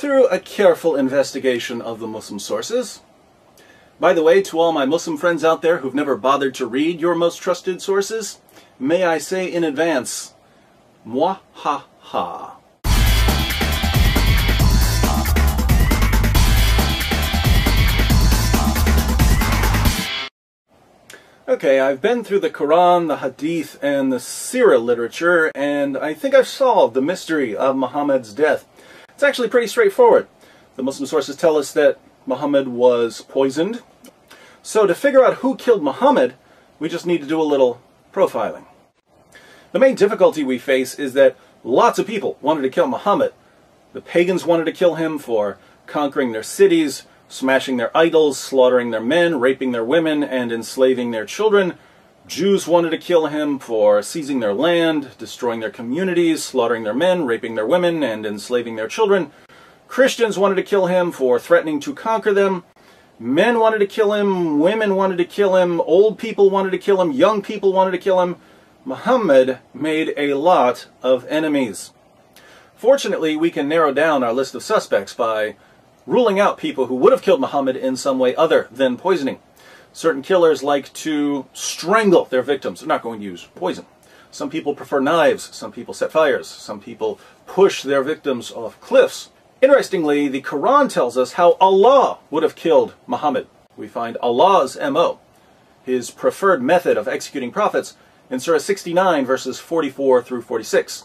through a careful investigation of the Muslim sources. By the way, to all my Muslim friends out there who've never bothered to read your most trusted sources, may I say in advance, Mwahaha. Okay, I've been through the Quran, the Hadith, and the Sirah literature, and I think I've solved the mystery of Muhammad's death. It's actually pretty straightforward. The Muslim sources tell us that Muhammad was poisoned. So to figure out who killed Muhammad, we just need to do a little profiling. The main difficulty we face is that lots of people wanted to kill Muhammad. The pagans wanted to kill him for conquering their cities, smashing their idols, slaughtering their men, raping their women, and enslaving their children. Jews wanted to kill him for seizing their land, destroying their communities, slaughtering their men, raping their women, and enslaving their children. Christians wanted to kill him for threatening to conquer them. Men wanted to kill him, women wanted to kill him, old people wanted to kill him, young people wanted to kill him. Muhammad made a lot of enemies. Fortunately, we can narrow down our list of suspects by ruling out people who would have killed Muhammad in some way other than poisoning. Certain killers like to strangle their victims. They're not going to use poison. Some people prefer knives. Some people set fires. Some people push their victims off cliffs. Interestingly, the Quran tells us how Allah would have killed Muhammad. We find Allah's MO, his preferred method of executing prophets, in Surah 69, verses 44 through 46.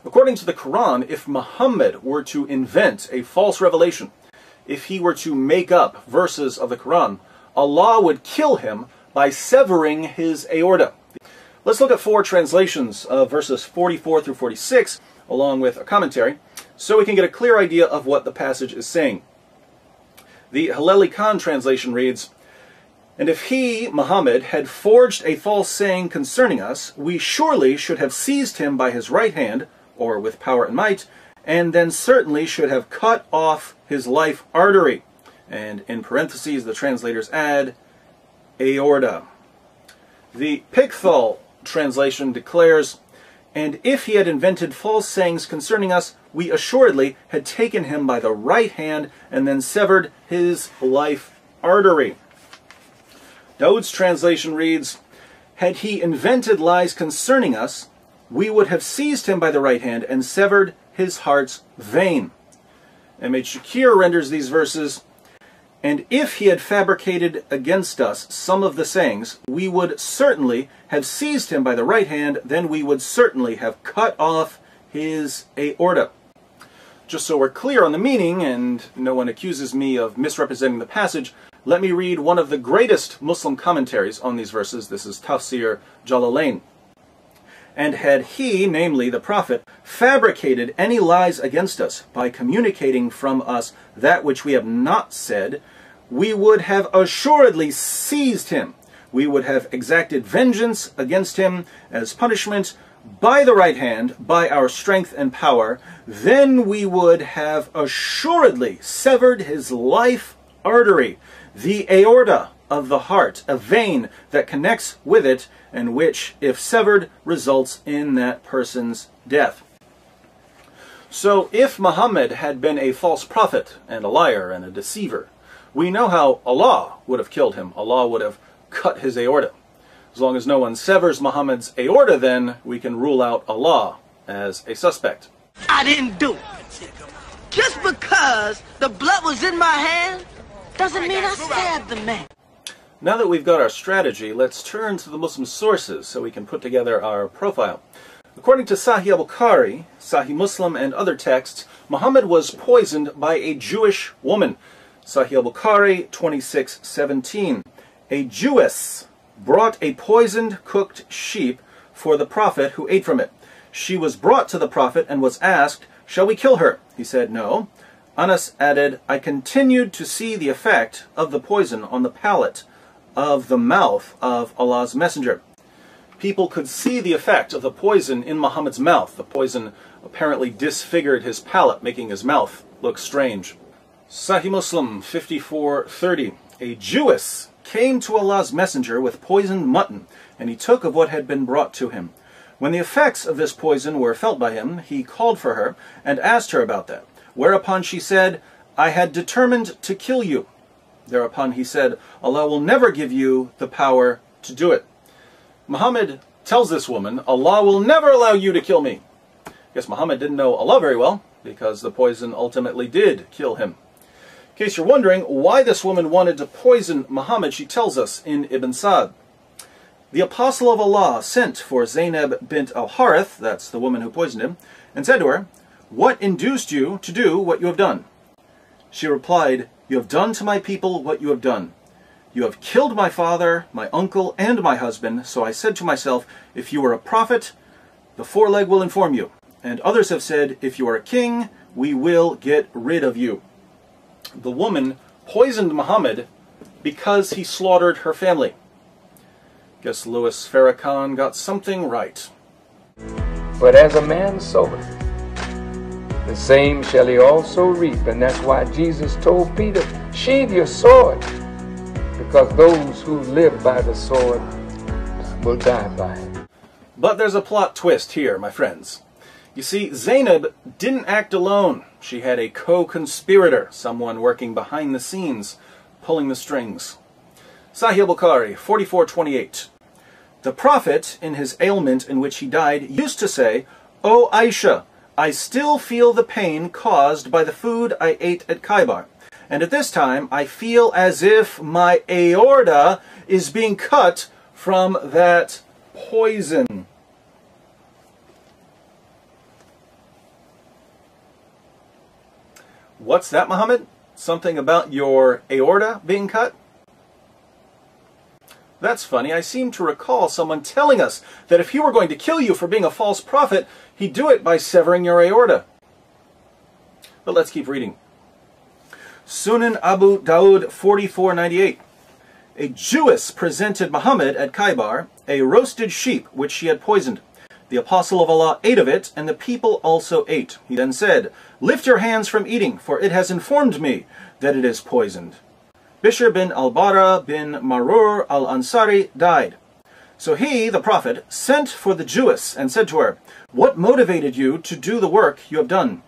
According to the Quran, if Muhammad were to invent a false revelation, if he were to make up verses of the Quran, Allah would kill him by severing his aorta. Let's look at 4 translations of verses 44 through 46, along with a commentary, so we can get a clear idea of what the passage is saying. The Haleli Khan translation reads, "And if he, Muhammad, had forged a false saying concerning us, we surely should have seized him by his right hand, or with power and might, and then certainly should have cut off his life artery." And in parentheses, the translators add, aorta. The Pickthall translation declares, "And if he had invented false sayings concerning us, we assuredly had taken him by the right hand and then severed his life artery." Daud's translation reads, "Had he invented lies concerning us, we would have seized him by the right hand and severed his heart's vein." M.H. Shakir renders these verses, "And if he had fabricated against us some of the sayings, we would certainly have seized him by the right hand, then we would certainly have cut off his aorta." Just so we're clear on the meaning, and no one accuses me of misrepresenting the passage, let me read one of the greatest Muslim commentaries on these verses. This is Tafsir Jalalain. "And had he, namely the Prophet, fabricated any lies against us by communicating from us that which we have not said, we would have assuredly seized him. We would have exacted vengeance against him as punishment by the right hand, by our strength and power. Then we would have assuredly severed his life artery, the aorta of the heart, a vein that connects with it, and which, if severed, results in that person's death." So if Muhammad had been a false prophet and a liar and a deceiver, we know how Allah would have killed him. Allah would have cut his aorta. As long as no one severs Muhammad's aorta, then we can rule out Allah as a suspect. I didn't do it. Just because the blood was in my hand doesn't mean I stabbed the man. Now that we've got our strategy, let's turn to the Muslim sources so we can put together our profile. According to Sahih al-Bukhari, Sahih Muslim, and other texts, Muhammad was poisoned by a Jewish woman. Sahih al-Bukhari 26:17. A Jewess brought a poisoned cooked sheep for the Prophet, who ate from it. She was brought to the Prophet and was asked, "Shall we kill her?" He said, "No." Anas added, "I continued to see the effect of the poison on the palate of the mouth of Allah's Messenger." People could see the effect of the poison in Muhammad's mouth. The poison apparently disfigured his palate, making his mouth look strange. Sahih Muslim 54:30. A Jewess came to Allah's Messenger with poisoned mutton, and he took of what had been brought to him. When the effects of this poison were felt by him, he called for her and asked her about that. Whereupon she said, I had determined to kill you. Thereupon he said, Allah will never give you the power to do it. Muhammad tells this woman, Allah will never allow you to kill me. I guess Muhammad didn't know Allah very well, because the poison ultimately did kill him. In case you're wondering why this woman wanted to poison Muhammad, she tells us in Ibn Sa'd. The apostle of Allah sent for Zainab bint al-Harith, that's the woman who poisoned him, and said to her, what induced you to do what you have done? She replied, you have done to my people what you have done. You have killed my father, my uncle, and my husband, so I said to myself, if you are a prophet, the foreleg will inform you. And others have said, if you are a king, we will get rid of you. The woman poisoned Muhammad because he slaughtered her family. Guess Louis Farrakhan got something right. But as a man soweth, the same shall he also reap. And that's why Jesus told Peter, sheathe your sword, because those who live by the sword will die by it. But there's a plot twist here, my friends. You see, Zainab didn't act alone. She had a co-conspirator, someone working behind the scenes, pulling the strings. Sahih Bukhari, 44:28. The Prophet, in his ailment in which he died, used to say, O Aisha, I still feel the pain caused by the food I ate at Khaybar, and at this time I feel as if my aorta is being cut from that poison. What's that, Muhammad? Something about your aorta being cut? That's funny. I seem to recall someone telling us that if he were going to kill you for being a false prophet, he'd do it by severing your aorta. But let's keep reading. Sunan Abu Dawud 44:98. A Jewess presented Muhammad at Khaybar a roasted sheep which she had poisoned. The apostle of Allah ate of it, and the people also ate. He then said, lift your hands from eating, for it has informed me that it is poisoned. Bishr bin al-Bara bin Marur al-Ansari died. So he, the Prophet, sent for the Jewess and said to her, what motivated you to do the work you have done?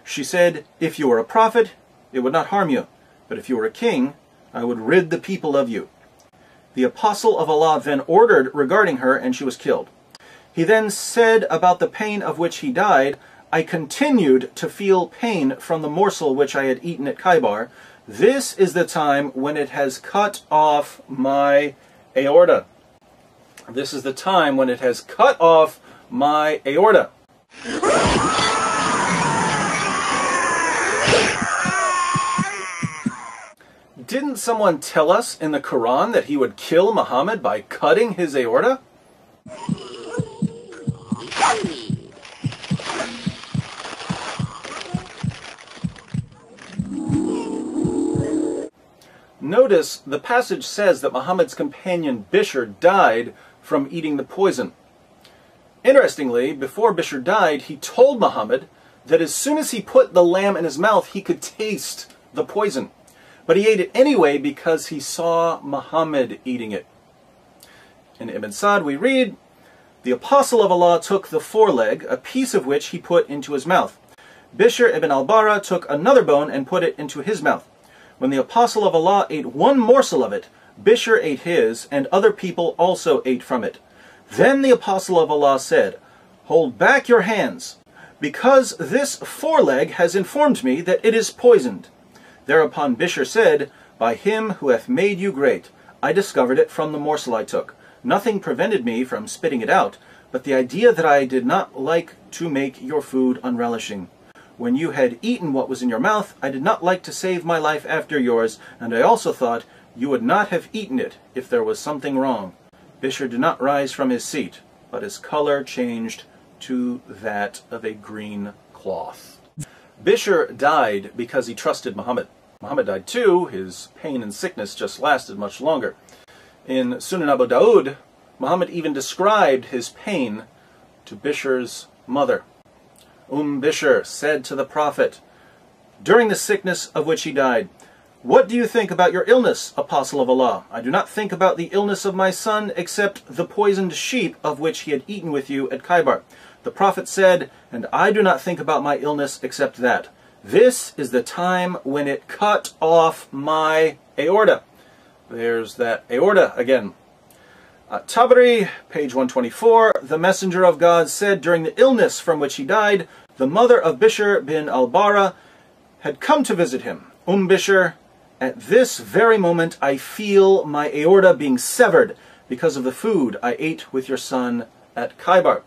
She said, if you were a prophet, it would not harm you, but if you were a king, I would rid the people of you. The apostle of Allah then ordered regarding her, and she was killed. He then said about the pain of which he died, I continued to feel pain from the morsel which I had eaten at Khaybar. This is the time when it has cut off my aorta. This is the time when it has cut off my aorta. Didn't someone tell us in the Quran that he would kill Muhammad by cutting his aorta? Notice the passage says that Muhammad's companion Bishr died from eating the poison. Interestingly, before Bishr died, he told Muhammad that as soon as he put the lamb in his mouth, he could taste the poison. But he ate it anyway because he saw Muhammad eating it. In Ibn Sa'd we read, the apostle of Allah took the foreleg, a piece of which he put into his mouth. Bishr ibn al-Bara took another bone and put it into his mouth. When the apostle of Allah ate one morsel of it, Bishr ate his, and other people also ate from it. Then the apostle of Allah said, hold back your hands, because this foreleg has informed me that it is poisoned. Thereupon Bishr said, by him who hath made you great, I discovered it from the morsel I took. Nothing prevented me from spitting it out, but the idea that I did not like to make your food unrelishing. When you had eaten what was in your mouth, I did not like to save my life after yours, and I also thought you would not have eaten it if there was something wrong. Bishr did not rise from his seat, but his color changed to that of a green cloth. Bishr died because he trusted Muhammad. Muhammad died too. His pain and sickness just lasted much longer. In Sunan Abu Dawud, Muhammad even described his pain to Bishr's mother. Bishr said to the Prophet, during the sickness of which he died, what do you think about your illness, apostle of Allah? I do not think about the illness of my son except the poisoned sheep of which he had eaten with you at Khaybar. The Prophet said, and I do not think about my illness except that. This is the time when it cut off my aorta. There's that aorta again. Tabari, page 124, the messenger of God said during the illness from which he died, the mother of Bishr bin al-Bara had come to visit him. Bishr, at this very moment I feel my aorta being severed because of the food I ate with your son at Khaybar.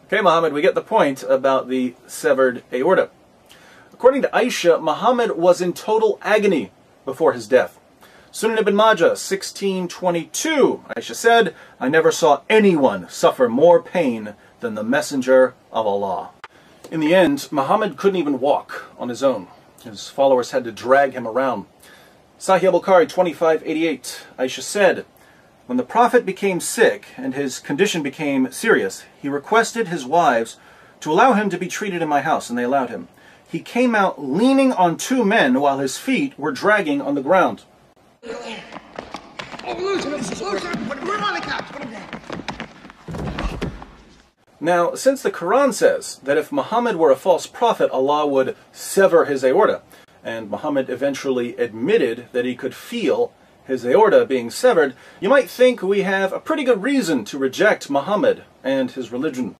Okay, Muhammad, we get the point about the severed aorta. According to Aisha, Muhammad was in total agony before his death. Sunan ibn Majah, 1622, Aisha said, I never saw anyone suffer more pain than the messenger of Allah. In the end, Muhammad couldn't even walk on his own. His followers had to drag him around. Sahih al-Bukhari 2588, Aisha said, when the Prophet became sick and his condition became serious, he requested his wives to allow him to be treated in my house, and they allowed him. He came out leaning on two men while his feet were dragging on the ground. Now, since the Quran says that if Muhammad were a false prophet, Allah would sever his aorta, and Muhammad eventually admitted that he could feel his aorta being severed, you might think we have a pretty good reason to reject Muhammad and his religion.